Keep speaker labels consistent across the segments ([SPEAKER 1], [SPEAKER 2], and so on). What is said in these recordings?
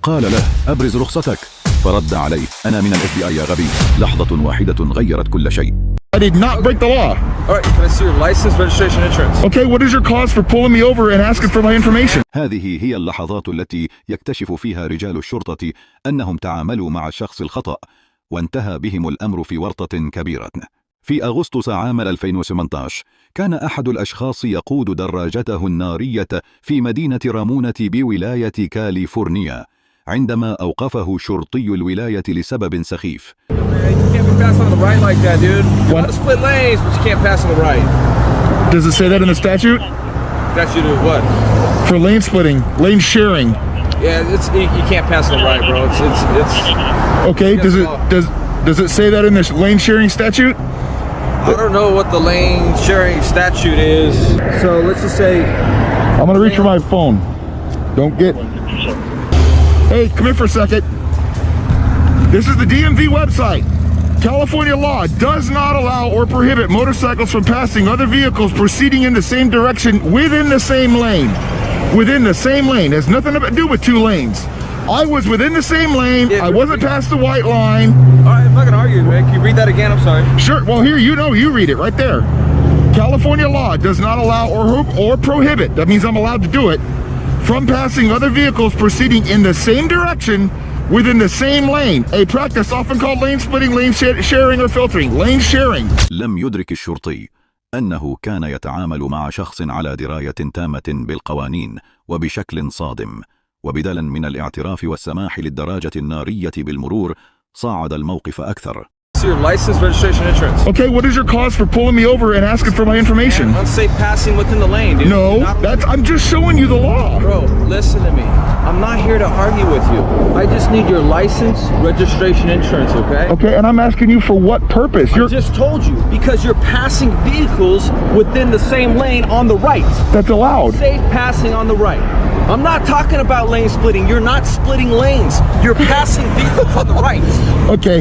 [SPEAKER 1] قال له: أبرز رخصتك. فرد عليه: أنا من FBI يا غبي. لحظة واحدة غيرت كل شيء.
[SPEAKER 2] I did not break the law.
[SPEAKER 3] All right, can I see your license, registration, insurance?
[SPEAKER 2] Okay, what is your cause for pulling me over and asking for my information?
[SPEAKER 1] هذه هي اللحظات التي يكتشف فيها رجال الشرطة أنهم تعاملوا مع الشخص الخطأ، وانتهى بهم الأمر في ورطة كبيرة. في أغسطس عام 2018 كان أحد الأشخاص يقود دراجته النارية في مدينة رامونة بولاية كاليفورنيا، عندما أوقفه شرطي الولاية لسبب سخيف.
[SPEAKER 3] Pass on the right like that, dude. You want to split lanes, but you can't pass on the right.
[SPEAKER 2] Does it say that in the statute?
[SPEAKER 3] Statute of what?
[SPEAKER 2] For lane splitting, lane sharing.
[SPEAKER 3] Yeah, it's you can't pass on the right, bro. It's.
[SPEAKER 2] Okay. Does it say that in this lane sharing statute?
[SPEAKER 3] I don't know what the lane sharing statute is. So let's just say.
[SPEAKER 2] I'm gonna reach for my phone. Don't get. Hey, come here for a second. This is the DMV website. California law does not allow or prohibit motorcycles from passing other vehicles proceeding in the same direction within the same lane. Within the same lane. It has nothing to do with two lanes. I was within the same lane. I wasn't past the white line.
[SPEAKER 3] All right, I'm not gonna argue, man. Can you read that again? I'm sorry.
[SPEAKER 2] Sure. Well, here, you read it right there. California law does not allow or prohibit, that means I'm allowed to do it, from passing other vehicles proceeding in the same direction within the same lane, a practice often called lane splitting, lane sharing or filtering. Lane sharing.
[SPEAKER 1] لم يدرك الشرطي أنه كان يتعامل مع شخص على دراية تامة بالقوانين وبشكل صادم، وبدلا من الاعتراف والسماح للدراجة النارية بالمرور صعد الموقف أكثر.
[SPEAKER 3] Your license, registration, insurance.
[SPEAKER 2] Okay, what is your cause for pulling me over and asking for my information?
[SPEAKER 3] Unsafe passing within the lane, dude.
[SPEAKER 2] No, I'm just showing you the law.
[SPEAKER 3] Bro, listen to me. I'm not here to argue with you. I just need your license, registration, insurance, okay?
[SPEAKER 2] Okay, and I'm asking you for what purpose?
[SPEAKER 3] I just told you, because you're passing vehicles within the same lane on the right.
[SPEAKER 2] That's allowed.
[SPEAKER 3] Safe passing on the right. I'm not talking about lane splitting. You're not splitting lanes. You're passing vehicles on the right.
[SPEAKER 2] Okay,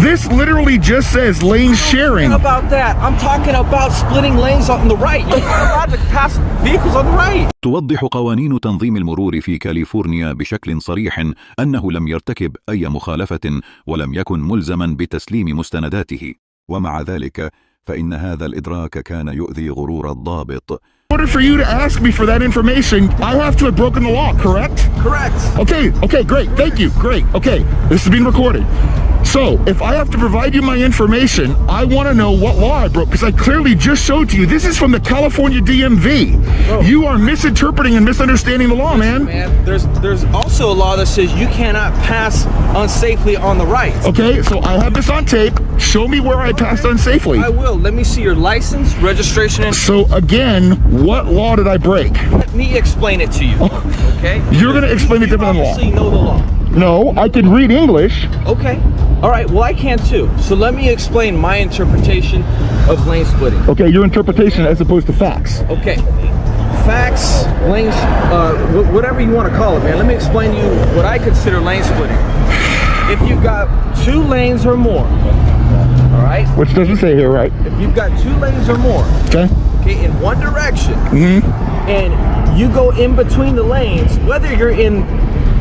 [SPEAKER 2] this literally just says lane sharing.
[SPEAKER 3] I'm not talking about that. I'm talking about splitting lanes on the right. You're not allowed to pass vehicles on the right.
[SPEAKER 1] توضح قوانين تنظيم المرور في كاليفورنيا بشكل صريح أنه لم يرتكب أي مخالفة ولم يكن ملزما بتسليم مستنداته، ومع ذلك فإن هذا الإدراك كان يؤذي غرور الضابط.
[SPEAKER 2] In order for you to ask me for that information, I have to have broken the law, correct?
[SPEAKER 3] Correct.
[SPEAKER 2] Okay, great. Thank you. Great. Okay, this is being recorded. So, if I have to provide you my information, I want to know what law I broke, because I clearly just showed to you. This is from the California DMV.
[SPEAKER 3] Bro.
[SPEAKER 2] You are misinterpreting and misunderstanding the law, man.
[SPEAKER 3] There's also a law that says you cannot pass unsafely on the right.
[SPEAKER 2] Okay, so I have this on tape. Show me where I passed unsafely.
[SPEAKER 3] I will. Let me see your license, registration, and...
[SPEAKER 2] So again, what law did I break?
[SPEAKER 3] Let me explain it to you, okay?
[SPEAKER 2] You're going to explain it different than law.
[SPEAKER 3] You obviously know the law.
[SPEAKER 2] No, I can read English.
[SPEAKER 3] Okay. All right, well, I can too. So let me explain my interpretation of lane splitting.
[SPEAKER 2] Okay, your interpretation as opposed to facts.
[SPEAKER 3] Okay. Facts, lanes, whatever you want to call it, man. Let me explain to you what I consider lane splitting. If you've got two lanes or more, all right?
[SPEAKER 2] Which doesn't say here, right?
[SPEAKER 3] If you've got two lanes or more,
[SPEAKER 2] okay,
[SPEAKER 3] in one direction, and you go in between the lanes, whether you're in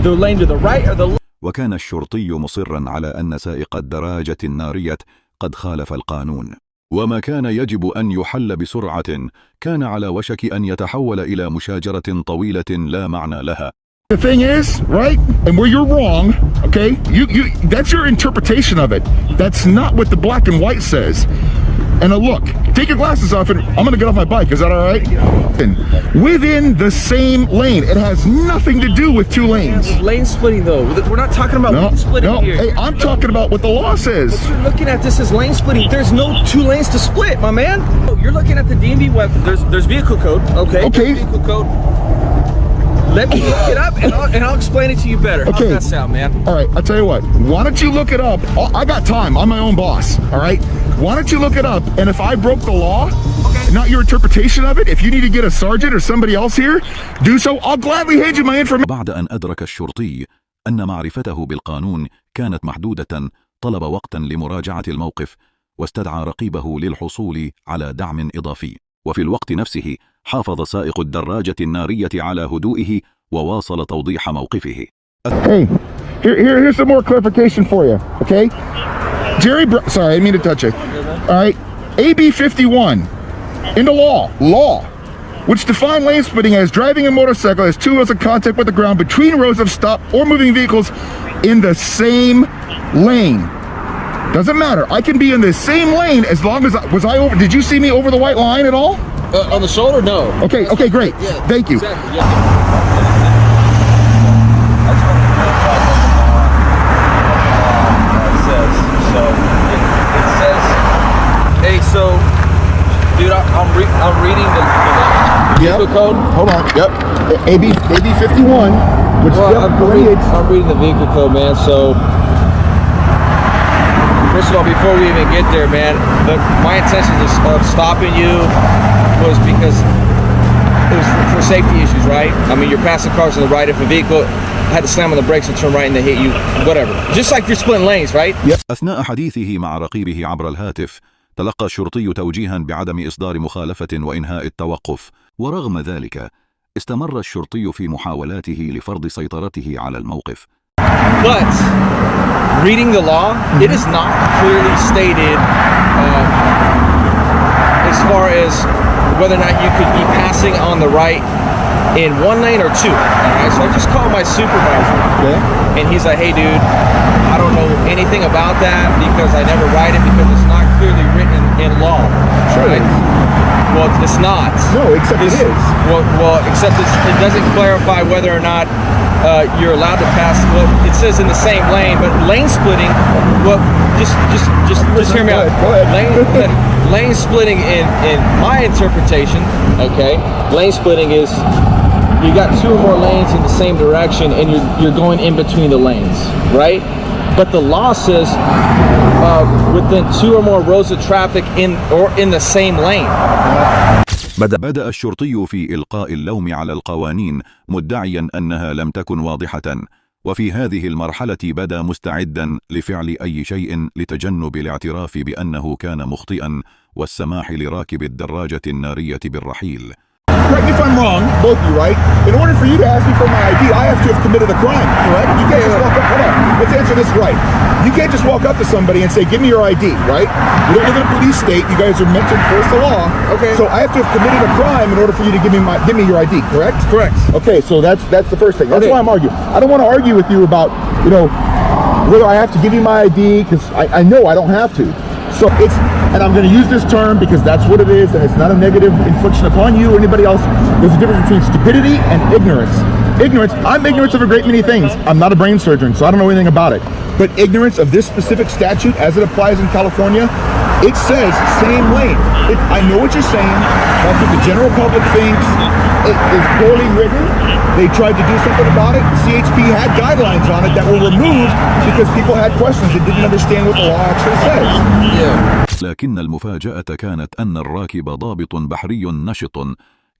[SPEAKER 3] the lane to the right or the left.
[SPEAKER 1] وكان الشرطي مصرا على أن سائق الدراجة النارية قد خالف القانون، وما كان يجب أن يحل بسرعة كان على وشك أن يتحول إلى مشاجرة طويلة لا معنى لها.
[SPEAKER 2] The thing is, right, and where you're wrong, okay, that's your interpretation of it. That's not what the black and white says. And now look, take your glasses off and I'm gonna get off my bike, is that all right? Within the same lane, it has nothing to do with two lanes.
[SPEAKER 3] Lane splitting though, we're not talking about lane splitting here.
[SPEAKER 2] Hey, I'm talking about what the law says.
[SPEAKER 3] But you're looking at this as lane splitting. There's no two lanes to split, my man. You're looking at the DMV web, there's vehicle code, okay?
[SPEAKER 2] Okay.
[SPEAKER 3] Vehicle code. Let me look it up and I'll explain it to you better.
[SPEAKER 2] Okay.
[SPEAKER 3] How's that sound, man?
[SPEAKER 2] All right, I'll tell you what. Why don't you look it up? I got time. I'm my own boss, all right? Why don't you look it up, and if I broke the law, not your interpretation of it, if you need to get a sergeant or somebody else here, do so. I'll gladly hand you my information.
[SPEAKER 1] بعد أن أدرك الشرطي أن معرفته بالقانون كانت محدودة، طلب وقتا لمراجعة الموقف واستدعى رقيبه للحصول على دعم إضافي. وفي الوقت نفسه حافظ سائق الدراجة النارية على هدوئه وواصل توضيح موقفه.
[SPEAKER 2] Hey, here's some more clarification for you, okay? Sorry, I didn't mean to touch it. All right, AB 51 in the law, which define lane splitting as driving a motorcycle as two wheels in contact with the ground between rows of stopped or moving vehicles in the same lane. Doesn't matter. I can be in the same lane as long as did you see me over the white line at all?
[SPEAKER 3] On the shoulder, no.
[SPEAKER 2] Okay, great.
[SPEAKER 3] Yeah,
[SPEAKER 2] thank you.
[SPEAKER 3] Exactly, yeah. Hey, so, dude, I'm reading the vehicle code.
[SPEAKER 2] Hold on. Yep. AB 51, which
[SPEAKER 3] I'm reading the vehicle code, man. So, first of all, before we even get there, man, my intention of stopping you was because it was for safety issues, right? I mean, you're passing cars on the right of a vehicle. I had to slam on the brakes and turn right and they hit you, whatever. Just like you're splitting lanes, right?
[SPEAKER 2] Yep.
[SPEAKER 1] أثناء حديثه مع رقيبه عبر الهاتف تلقى الشرطي توجيها بعدم إصدار مخالفة وإنهاء التوقف، ورغم ذلك استمر الشرطي في محاولاته لفرض سيطرته على الموقف.
[SPEAKER 3] But reading the law, it is not clearly stated as far as whether or not you could be passing on the right in one lane or two. Right? So I just called my supervisor, and he's like, "Hey, dude, I don't know anything about that because I never write it because it's not clearly written in law."
[SPEAKER 2] Sure.
[SPEAKER 3] Right? Well, it's not.
[SPEAKER 2] No, except it is.
[SPEAKER 3] Well, except it doesn't clarify whether or not you're allowed to pass. Well, it says in the same lane, but lane splitting. Well, just hear me out.
[SPEAKER 2] Go ahead.
[SPEAKER 3] Lane splitting in my interpretation, okay? Lane splitting is you got two or more lanes in the same direction and you're going in between the lanes, right? But the law says within two or more rows of traffic in the same lane.
[SPEAKER 1] بدأ الشرطي في إلقاء اللوم على القوانين مدعيا أنها لم تكن واضحة، وفي هذه المرحلة بدا مستعدا لفعل أي شيء لتجنب الاعتراف بأنه كان مخطئا والسماح لراكب الدراجة النارية بالرحيل.
[SPEAKER 2] Correct me if I'm wrong, both of you, right? In order for you to ask me for my ID, I have to have committed a crime, correct? You can't just walk up, hold on, let's answer this right. You can't just walk up to somebody and say, give me your ID, right? We don't live in a police state, you guys are meant to enforce the law.
[SPEAKER 3] Okay.
[SPEAKER 2] So I have to have committed a crime in order for you to give me your ID, correct?
[SPEAKER 3] Correct.
[SPEAKER 2] Okay, so that's the first thing. That's why I'm arguing. I don't want to argue with you about, whether I have to give you my ID, because I know I don't have to. So and I'm going to use this term because that's what it is, and it's not a negative infliction upon you or anybody else. There's a difference between stupidity and ignorance. I'm ignorant of a great many things. I'm not a brain surgeon, so I don't know anything about it. But ignorance of this specific statute as it applies in California, it says same lane. I know what you're saying. That's what the general public thinks. It is poorly written. They tried to do something about it. CHP had guidelines on it that were removed because people had questions and didn't understand what the law actually says.
[SPEAKER 3] Yeah.
[SPEAKER 1] لكن المفاجأة كانت أن الراكب ضابط بحري نشط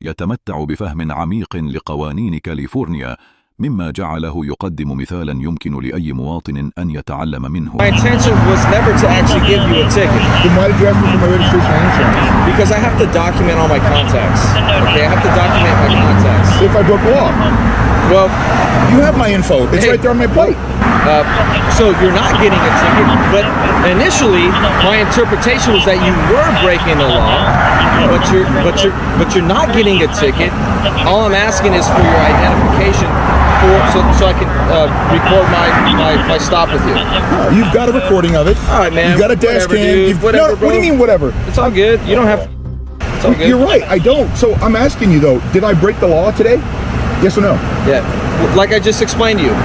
[SPEAKER 1] يتمتع بفهم عميق لقوانين كاليفورنيا، مما جعله يقدم مثالا يمكن لأي مواطن أن يتعلم منه.
[SPEAKER 3] My intention was never to actually give you a ticket.
[SPEAKER 2] Then why did you ask me for my registration and insurance?
[SPEAKER 3] Because I have to document all my contacts. Okay, I have to document my contacts.
[SPEAKER 2] If I broke the law?
[SPEAKER 3] Well,
[SPEAKER 2] you have my info. It's right there on my plate.
[SPEAKER 3] So you're not getting a ticket, but initially my interpretation was that you were breaking the law, but you're not getting a ticket. All I'm asking is for your identification so I can record my stop with you.
[SPEAKER 2] You've got a recording of it.
[SPEAKER 3] All right, man.
[SPEAKER 2] You've got a dash cam.
[SPEAKER 3] Whatever,
[SPEAKER 2] What do you mean whatever?
[SPEAKER 3] It's all good. You don't have. It's all good.
[SPEAKER 2] You're right. I don't. So I'm asking you though, did I break the law today? Yes or no?
[SPEAKER 3] Yeah. Like I just explained to you.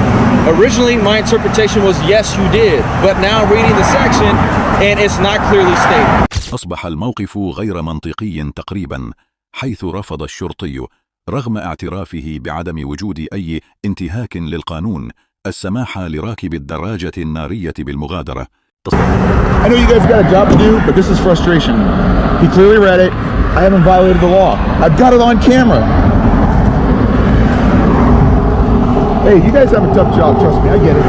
[SPEAKER 3] Originally, my interpretation was yes, you did. But now reading the section, and it's not clearly stated.
[SPEAKER 1] أصبح الموقف غير منطقي تقريبا، حيث رفض الشرطي رغم اعترافه بعدم وجود أي انتهاك للقانون السماح لراكب الدراجة النارية بالمغادرة.
[SPEAKER 2] I know you guys got a job to do, but this is frustration. He clearly read it. I haven't violated the law. I've got it on camera. Hey, you guys have a tough job, trust me, I get it.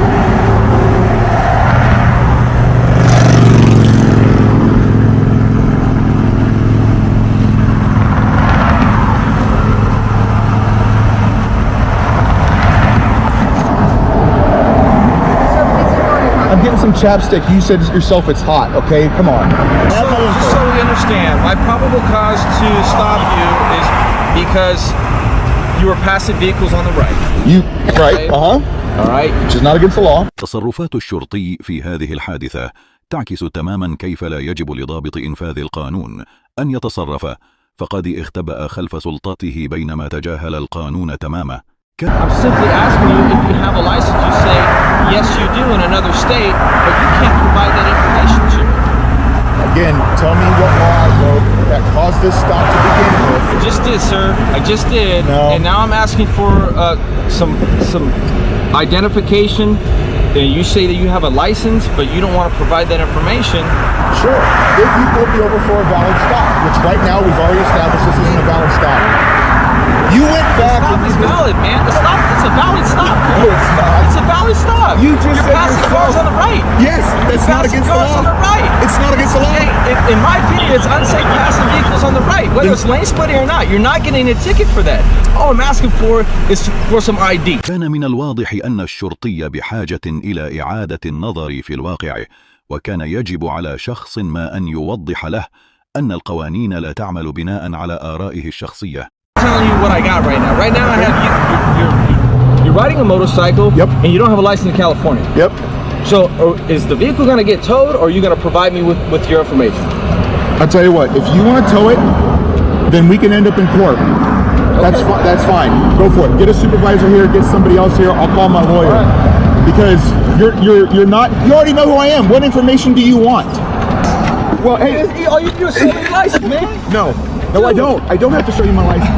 [SPEAKER 2] getting some chapstick. You said yourself it's hot, okay? Come on.
[SPEAKER 3] Just so we understand, my probable cause to stop you is because you were passing vehicles on the right.
[SPEAKER 2] You, right,
[SPEAKER 3] All right.
[SPEAKER 2] Which is not against the law.
[SPEAKER 1] تصرفات الشرطي في هذه الحادثة تعكس تماما كيف لا يجب لضابط إنفاذ القانون أن يتصرف، فقد اختبأ خلف سلطته بينما تجاهل القانون تماما.
[SPEAKER 3] I'm simply asking you if you have a license. You say, yes, you do in another state, but you can't provide that information to me.
[SPEAKER 2] Again, tell me what law I broke that caused this stop to begin with.
[SPEAKER 3] I just did, sir. I just did.
[SPEAKER 2] No.
[SPEAKER 3] And now I'm asking for some identification. And you say that you have a license, but you don't want to provide that information.
[SPEAKER 2] Sure. If you pulled me over for a valid stop, which right now we've already established this isn't a valid stop. You went back.
[SPEAKER 3] The stop is valid, man. The stop, it's a valid stop.
[SPEAKER 2] No, it's not.
[SPEAKER 3] It's a valid stop.
[SPEAKER 2] You just
[SPEAKER 3] You're
[SPEAKER 2] said
[SPEAKER 3] passing
[SPEAKER 2] yourself.
[SPEAKER 3] cars on the right.
[SPEAKER 2] Yes, that's not against the
[SPEAKER 3] Cars
[SPEAKER 2] law.
[SPEAKER 3] on the right.
[SPEAKER 2] It's not against the law.
[SPEAKER 3] Hey, in my opinion, it's unsafe passing vehicles on the right, whether it's lane splitting or not. You're not getting a ticket for that. All I'm asking for is for some ID.
[SPEAKER 1] كان من الواضح أن الشرطي بحاجة إلى إعادة النظر في الواقع، وكان يجب على شخص ما أن يوضح له أن القوانين لا تعمل بناء على آرائه الشخصية.
[SPEAKER 3] I'm telling you what I got right now. Right now I have you're riding a motorcycle.
[SPEAKER 2] Yep.
[SPEAKER 3] And you don't have a license in California.
[SPEAKER 2] Yep.
[SPEAKER 3] So is the vehicle going to get towed, or are you going to provide me with your information?
[SPEAKER 2] I'll tell you what, if you want to tow it, then we can end up in court. That's fine. Go for it. Get a supervisor here, get somebody else here. I'll call my lawyer. Because you're not, you already know who I am. What information do you want? Well, hey,
[SPEAKER 3] All you do is show me your license, man.
[SPEAKER 2] no, I don't. I don't have to show you my license.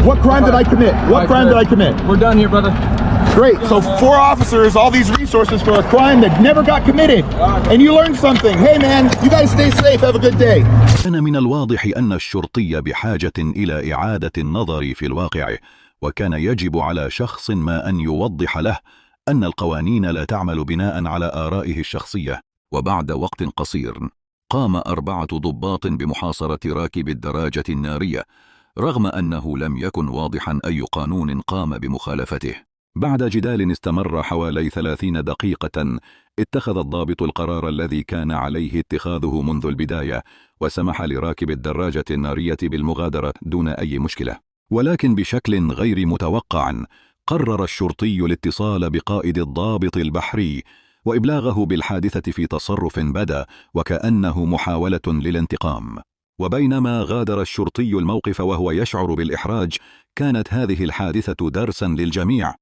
[SPEAKER 2] What crime did I commit? What crime did I commit?
[SPEAKER 3] We're done here, brother.
[SPEAKER 2] Great. So 4 officers, all these resources for a crime that never got committed. And you learned something. Hey man, you guys stay safe. Have a good day.
[SPEAKER 1] كان من الواضح أن الشرطي بحاجة إلى إعادة النظر في الواقع، وكان يجب على شخص ما أن يوضح له أن القوانين لا تعمل بناء على آرائه الشخصية. وبعد وقت قصير قام 4 ضباط بمحاصرة راكب الدراجة النارية، رغم أنه لم يكن واضحا أي قانون قام بمخالفته. بعد جدال استمر حوالي 30 دقيقة، اتخذ الضابط القرار الذي كان عليه اتخاذه منذ البداية، وسمح لراكب الدراجة النارية بالمغادرة دون أي مشكلة. ولكن بشكل غير متوقع قرر الشرطي الاتصال بقائد الضابط البحري وإبلاغه بالحادثة في تصرف بدا وكأنه محاولة للانتقام. وبينما غادر الشرطي الموقف وهو يشعر بالإحراج، كانت هذه الحادثة درسا للجميع.